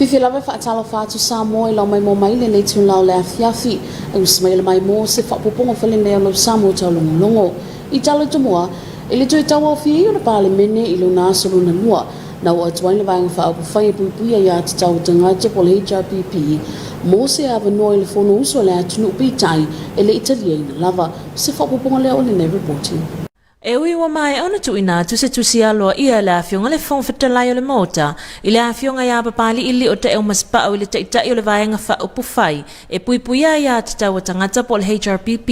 Fifi lava whaatalo whaatu Samoa I lau mai mo mai le tun lau le afiafi au smaila mai mo se whapoponga whalenea lau Samoa tau longo. I talo tumoa, le tui tau au fii o na palemene I luna asolo na lua, na o atuain le vaenga wha apu whai puipuia ia te tau tangata po le HRPP, mo se ava noa le fono uso le atunu upitai le taliaina lava, se whapoponga leo le ne reporting. E ui wa mai ona tuina tu se tusi aloa ia le afionga le fong fitalai o le mota, I le afionga ia papali ili o te eo maspa o le taitai o le vaenga wha upufai, e puipuia ia te tau tangata po le HRPP,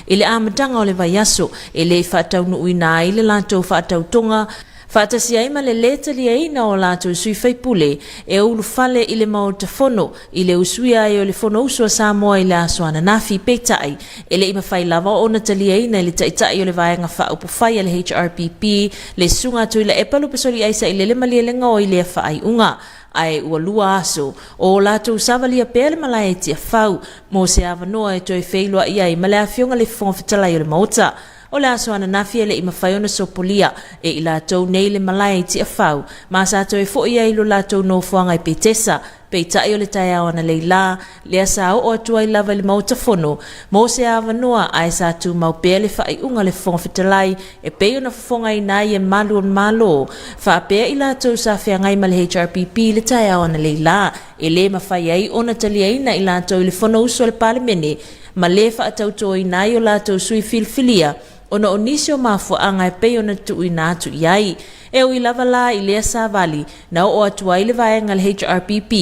I le amadanga o le vaiaso, e le whaatau nuina I le lantou whaatau tonga, Whaatasia ima le taliaina o lātou sui whaipule, e ulu fale I le mau te fono, I le usuia o le fono usua Samoa I le asoana nafi peitai, e le ima whai lava o na taliaina I le taitai o le vaenga wha upufai le HRPP, le sunga tui le epalu pesori aisa I le malialenga o I le whaai unga. Ai ua lua aso, o lātou savali a pēle malai tia whau, mo se avanoa e toi whailua ia I male awhionga le whongwhitalai o le mauta. O le aso ana nafia le ima whaiona sopolia e I lātou nei le malai ti a whau. Ma sa toi fo ia ilo lātou no whuanga I petesa, peitai o le tai au ana leila, le asa o atua I lava le mauta fono, mo se awa noa ai sa tu mau pēr le whai unga le whongwhitalai, e peo na whonga I nai e malu on malo, wha pēr I lātou sa whiangai ma le HRPP le tai au ana leila, e le ma whai ai ona taliaina I lātou le whono uso le palemene, ma le wha atauto I nai o lātou sui filfilia, ona onisio mafuanga e peo na tui nā tu iai. E ui lava la I lea savali, na o atua I le vaenga le HRPP.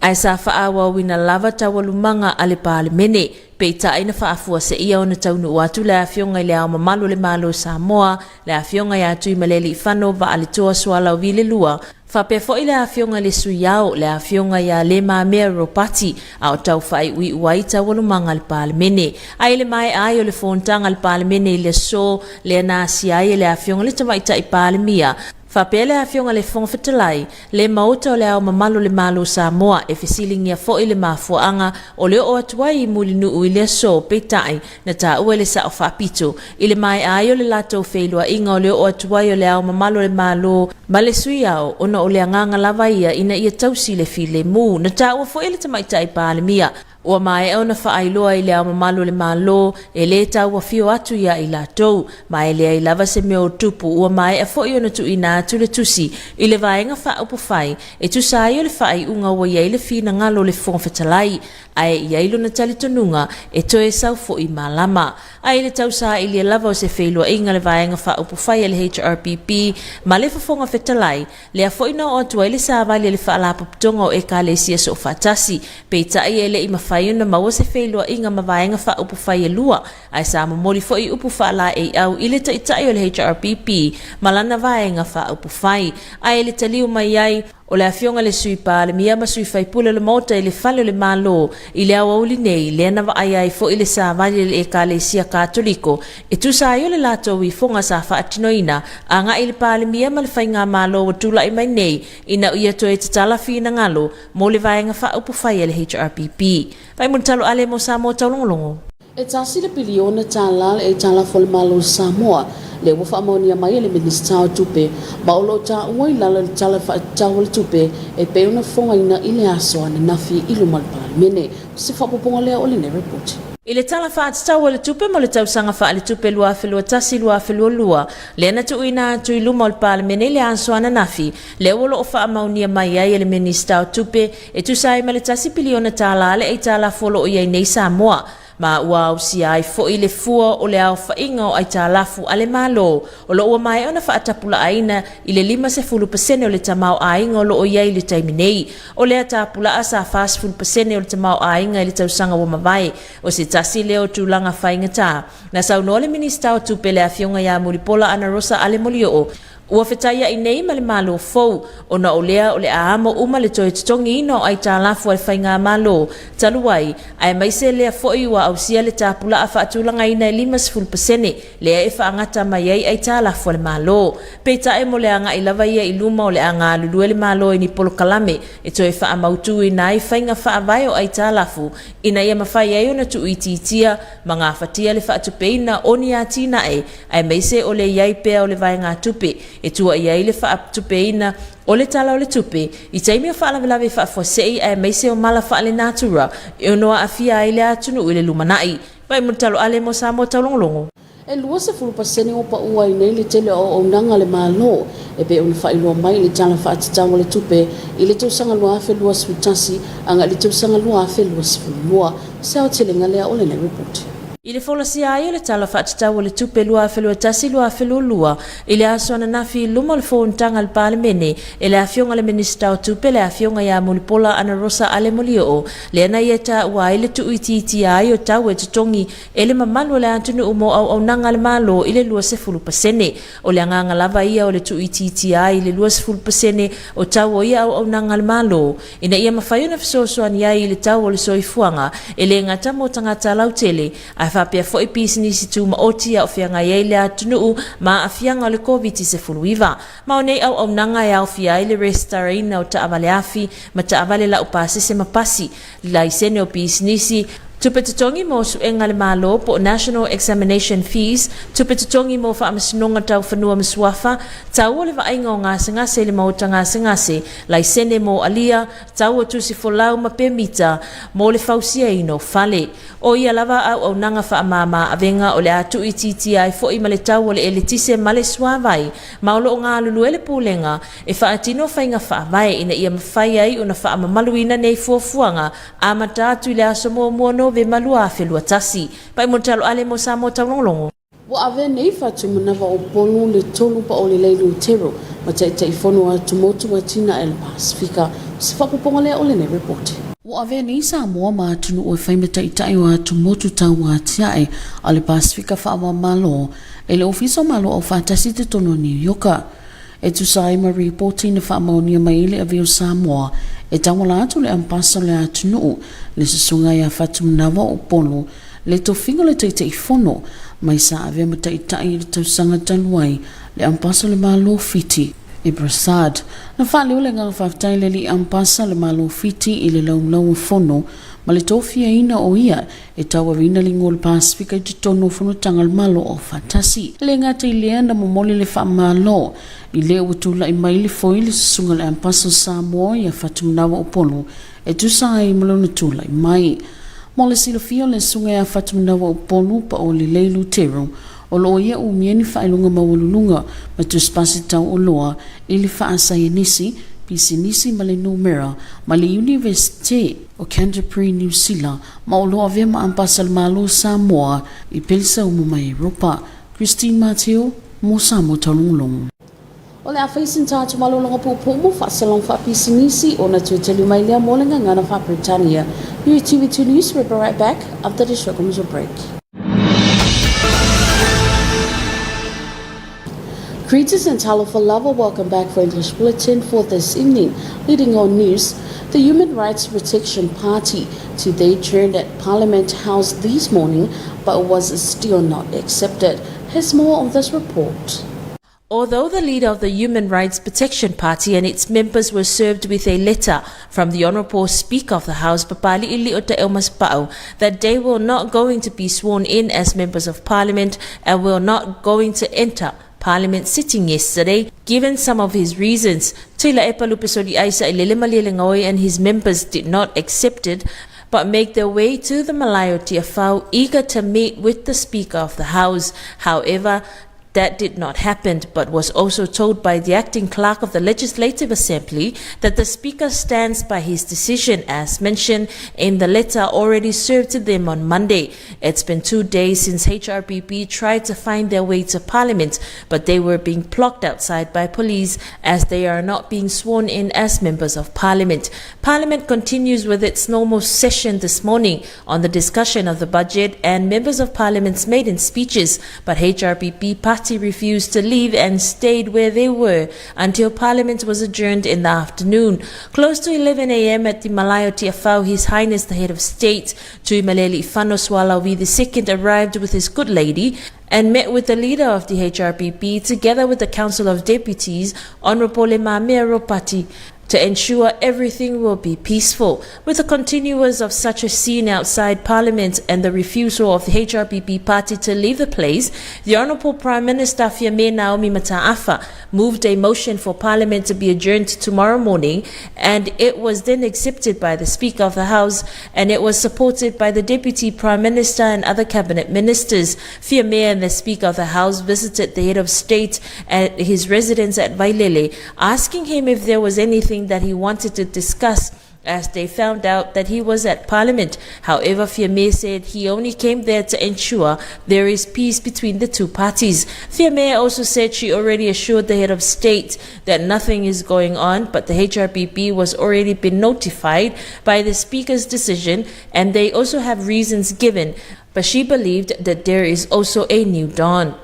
Ai sa whaawa wina lava tawalumanga ale palemene, peita aina whaafua se ia o na taunu o atu le awhionga I le ao mamalo le malo Samoa, le awhionga I atu I maleli I whano va ale toa suala o vile lua, Whape fo I le awhionga le suyao, le awhionga ia le maa mea ropati, au tau whai ui uaita walumanga le palemene. Ai le mai ai o le fontanga le palemene I le so, le anasi ai le awhionga le tamaita I palemia. Whape le awhionga le whongwhitalai, le mauta o le ao mamalo le malo Samoa, e fesilingia fo I le mafuanga, o le o atuai I muli nuu I le so, peitai, na ta ue le sa o whapito. I le mai ai o le lato whailua inga o le o atuai o le ao mamalo le malo, ma le sui ao, ona o le anganga lava ia ina ia tausi le file mu, na ta ua fo I le tamaita I palemia. Ua mai e ona whaailoa I le ao mamalo le malo, e le tau wa fio atu ia I lātou, mai le ai lava se meo tupu, ua mai e fo I ona tu ina atu le tusi, I le vaenga wha upu whai, e tu sa I o le whai unga ua iai le fina ngalo le whongwhitalai, ai iai lo na tali tonunga, e toe sau fo I malama. Ai le tau sa I le lava o se whailua inga le vaenga wha upu whai le HRPP, ma le whafonga whetalai, le a fo ina o atua I le savali le wha ala puputonga o e ka le sia so whatasi, peita I ele ima whaiona maua se whailua inga ma vaenga wha upu whai e lua, ai sa mamori fo I upu wha la e au I le taitai o le HRPP, malana vaenga wha upu whai, ai le taliu mai ai, o le awhionga le sui pa le mia ma sui whaipule le mota I le whale o le malo, I le awa uli nei, le ana wa ai fo I le savali le e ka le sia katoliko, e tu sa I o le lato I fonga sa whaatinoina, a nga I le pa le mia ma le whainga malo o tula I mai nei, ina uia to e te tala whina ngalo, mo le vaenga wha upu whai le HRPP. Pai muntalo ale mo Samoa taulongolongo. E tasi le piliona tala e tala fo le malo Samoa, le wa whaamonia mai le minista o tupe, ba o lo ta uai lala le tala whaatau le tupe, e pe una fonga ina I le aso ana nafi ilu malpare mene, se whapoponga lea o le ne report. I le tala whaatau le tupe mo le tausanga wha le tupe lua whelua tasi lua whelua lua, le ana tu ina tu iluma o le pale mene le anso ana nafi, le wolo o whaamaunia mai ai le minista o tupe, e tu sai ma le tasi piliona tala le e tala folo o iai nei Samoa, ma ua au si ai fo I le fua o le au whainga o ai tā lafu ale malo. O lo ua mai ona whaatapula aina I le 50% o le tamau ainga o lo o iai le taiminei. O le atapula asa 50% o le tamau ainga I le tausanga wa mawai. O se tasi leo tūlanga whainga tā. Na sau no le minista o tupe le awhionga ia muripola ana rosa ale molio o. Ua whetaya I nei ma le malo fau, ona o lea o le aamo uma le toi tutongi ino ai tā lafu ai whainga malo. Taluai, ai maise lea foi ua au sia le tāpula a whaatulanga ina 50%, lea e whaangata mai ai tā lafu le malo. Peita e mo le anga I lava ia I luma o le anga lulue le malo I ni polo kalame, e toi whaamautu ina ai whainga whaavaio ai tā lafu, ina ia mawhai ai ona tu ititia, mga whatia le whaatupeina o ni atina ai maise o le iai pea o le vai ngā tupe, e tua ia i le whaatupeina o le tala o le tupe, i taimi o whaalavelave whaafosei e meise o mala whaale natura, e onoa afia i le atunu i le lumanai. Pai mutalo ale mo Samoa taulongolongo. E lua se fulu paseni o pa ua i nei le tele o nanga le malo e pe un whailua mai le tala whaatitanga le tupe i le tausanga lua afe lua switasi anga le tausanga lua afe lua sifulua se au telenga lea o le nei report. I le folasi ai le tala whaatitau le tupe lua awhelua tasi lua awhelua lua i le asona nafi luma le fōntanga le palemene e le awhionga le minista o tupe le awhionga ia mulipola ana rosa ale molio le ana ia ta ua i le tuiti ai o tau e tutongi e le mamalu le antunu umo au nanga le malo i le lua sefulu pasene o le anganga lava ia o le tuiti ai le lua sefulu pasene o tau o ia au nanga le malo ina ia mawhaiuna fisosoani ai i le tau o le soifuanga e le ngata mo tangata lautele whapea fo i pisinisi tu ma otia o whianga iei le atunuu ma a whianga o le COVID-19. Mao nei au nanga e au whia i le restaurina o taawale afi ma taawale la upasese mapasi la isene o pisinisi tupetutongi mo suenga le malo po National Examination Fees, tupetutongi mo whaamasinonga tau whanua masuafa, tau o le vainga o ngase le mauta ngase, lai sene mo alia, tau o tusi folau ma pemita, mo le fausia ino fale. O ia lava au nanga whaamama avenga o le atu ititi ai fo i male tau o le elitise male suavai, maulo o ngā lulu ele pūlenga, e whaatino whainga whaavai ina ia mawhai ai o na whaamamaluina nei fuafuanga, a matatu i le aso mua no ve malua awhelua tasi. Pai mo talo ale mo Samoa taulongolongo. Wa ave nei whatu manawa o ponu le tonu pa o le leilu tero, ma te whonu a tumotu a tina el Pasifika, se whakuponga lea o le nei report. Wa ave nei Samoa ma tunu o whaimeta i tai o a tumotu tau a tiae a le Pasifika whaawa malo, e le ofiso malo o whatasi te tono New Yorka. E tu saima reporting na whaamaunia mai le avio Samoa, e tawala atu le ampasa le atunu, le sasunga ia whatu mnawa o ponu, le tofinga le teite i fono, mai sa avea mata i tai le tausanga tanuai, le ampasa le malo fiti, e Brasad. Na whaaleo le ngā whaftai le li ampasa le malo fiti i le laumlau fono, ma le tofia ina o ia e tawa rina lingo le Pasifika i te tono fono tangal malo o fatasi. Le ngata i lea na momoli le wha malo, i le utula i maili foi le sasunga le ampasa Samoa i a whatumnawa o polo e tusa ai malona tula i mai. Mo le silofio le sunga i a whatumnawa o polo pa o le leilu tero o lo ia u mieni whailunga mawalulunga ma tuspasi tau o loa i le whaasai nisi pisinisi ma le numera ma le University o Canterbury New Zealand ma o loa vema ampasa le malo Samoa i pelisa umu mai Europa. Christine Mateo, mo Samoa taulongolongo. O le awhaisin tātu malolonga pupumu whaasalong whaapisinisi o na tuitelu mai lea molenga ngana wha Britannia. New TV2 News, we'll be right back after the short commercial break. Greetings and talofa lava, welcome back for English Bulletin for this evening. Leading on news, the Human Rights Protection Party today adjourned at Parliament House this morning but was still not accepted. Here's more on this report. Although the leader of the Human Rights Protection Party and its members were served with a letter from the Honourable Speaker of the House, Papali Ili Ota Elmaspao, that they were not going to be sworn in as members of Parliament and were not going to enter Parliament sitting yesterday, given some of his reasons. Tila Epalupesodi Aisa Ilelemalilengoi and his members did not accept it, but make their way to the Malayo Tiafau, eager to meet with the Speaker of the House. However, that did not happen, but was also told by the acting clerk of the Legislative Assembly that the Speaker stands by his decision as mentioned in the letter already served to them on Monday. It's been 2 days since HRPP tried to find their way to Parliament, but they were being blocked outside by police as they are not being sworn in as members of Parliament. Parliament continues with its normal session this morning on the discussion of the budget and members of Parliament's maiden speeches, but HRPP party refused to leave and stayed where they were until Parliament was adjourned in the afternoon. Close to 11 a.m. at the Malayo Tiafau, His Highness the Head of State, Tuimaleli Fanoswalawi II, arrived with his good lady and met with the leader of the HRPP together with the Council of Deputies, Honourable Mamea Ropati. to ensure everything will be peaceful. With the continuance of such a scene outside Parliament and the refusal of the HRPP party to leave the place, the Honourable Prime Minister Fiame Naomi Mataafa moved a motion for Parliament to be adjourned tomorrow morning, and it was then accepted by the Speaker of the House, and it was supported by the Deputy Prime Minister and other cabinet ministers. Fiame and the Speaker of the House visited the head of state at his residence at Vailele, asking him if there was anything that he wanted to discuss, as they found out that he was at Parliament. However, Fiame said he only came there to ensure there is peace between the two parties. Fiame also said she already assured the head of state that nothing is going on, but the HRPP was already been notified by the Speaker's decision, and they also have reasons given, but she believed that there is also a new dawn.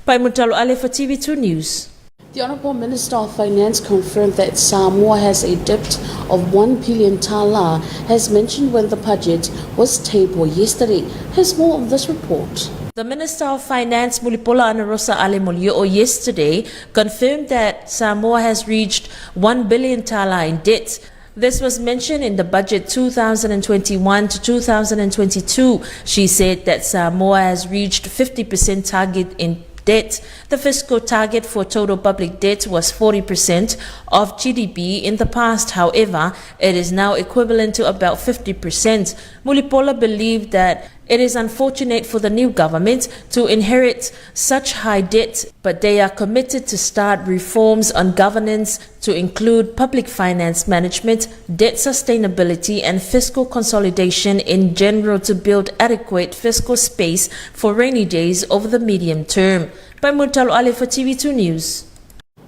Pai Mutalo Ale for TV2 News. The Honourable Minister of Finance confirmed that Samoa has a debt of 1 billion tala, as mentioned when the budget was tabled yesterday. Here's more of this report. The Minister of Finance, Mulipola Anarosa Ale Mulio, yesterday confirmed that Samoa has reached 1 billion tala in debt. This was mentioned in the budget 2021 to 2022. She said that Samoa has reached 50% target in debt. The fiscal target for total public debt was 40% of GDP in the past. However, it is now equivalent to about 50%. Mulipola believed that it is unfortunate for the new government to inherit such high debt, but they are committed to start reforms on governance to include public finance management, debt sustainability, and fiscal consolidation in general to build adequate fiscal space for rainy days over the medium term. By Muntalo Ale for TV2 News.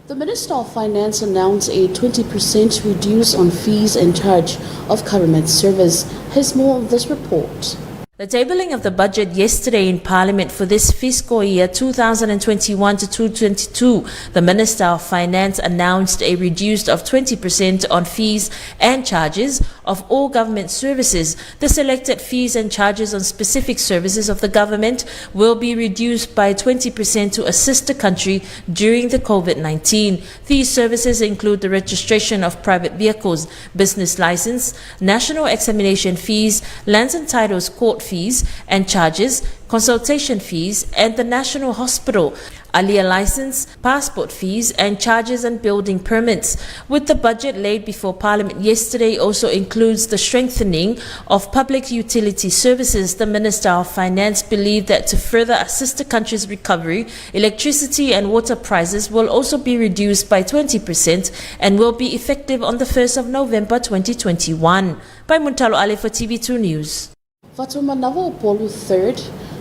The Minister of Finance announced a 20% reduce on fees and charge of government service. Here's more of this report. The tabling of the budget yesterday in Parliament for this fiscal year 2021 to 2022, the Minister of Finance announced a reduce of 20% on fees and charges of all government services. The selected fees and charges on specific services of the government will be reduced by 20% to assist the country during the COVID-19. These services include the registration of private vehicles, business license, national examination fees, lands and titles court fees and charges, consultation fees, and the National Hospital, Alia license, passport fees, and charges and building permits. With the budget laid before Parliament yesterday also includes the strengthening of public utility services. The Minister of Finance believed that to further assist the country's recovery, electricity and water prices will also be reduced by 20% and will be effective on the 1st of November 2021. By Muntalo Ale for TV2 News. Fatuma Polu III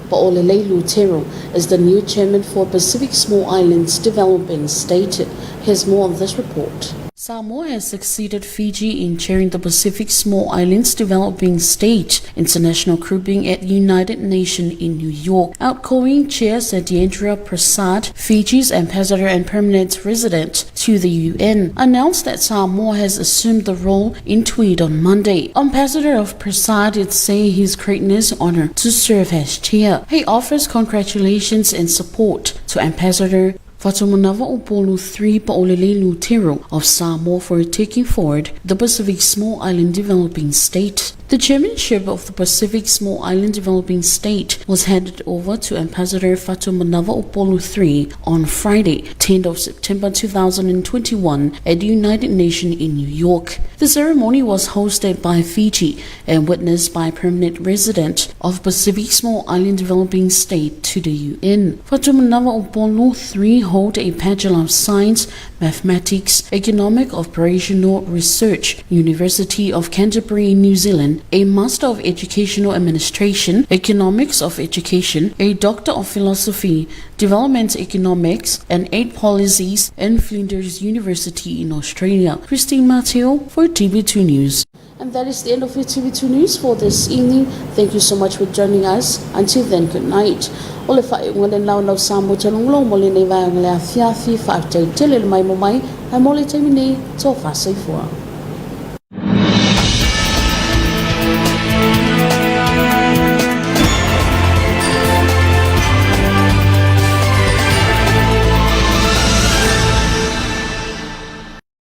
Paolele Lutero is the new chairman for Pacific Small Islands Developing State. Here's more on this report. Samoa has succeeded Fiji in chairing the Pacific Small Islands Developing State international grouping at United Nations in New York. Outgoing Chair Satyendra Prasad, Fiji's ambassador and permanent resident to the UN, announced that Samoa has assumed the role in tweet on Monday. Ambassador of Prasad did say his greatness honor to serve as chair. He offers congratulations and support to Ambassador Fatumanava Upolu 3 Paolele Lutero of Samoa for taking forward the Pacific Small Island Developing State. The chairmanship of the Pacific Small Island Developing State was handed over to Ambassador Fatumanava Upolu 3 on Friday, 10th of September 2021 at the United Nations in New York. The ceremony was hosted by Fiji and witnessed by permanent resident of Pacific Small Island Developing State to the UN. Fatumanava Upolu 3 hold a Bachelor of Science, Mathematics, Economic Operational Research, University of Canterbury, New Zealand, a Master of Educational Administration, Economics of Education, a Doctor of Philosophy, Development Economics, and 8 Policies in Flinders University in Australia. Christine Matteo for TV2 News. And that is the end of your TV2 News for this evening. Thank you so much for joining us. Until then, good night. Ole fa ngalen law no samu chalong lo mole ne va ngala fia fi fa tai tele mai mo mai ai mole te mini to fa sai fo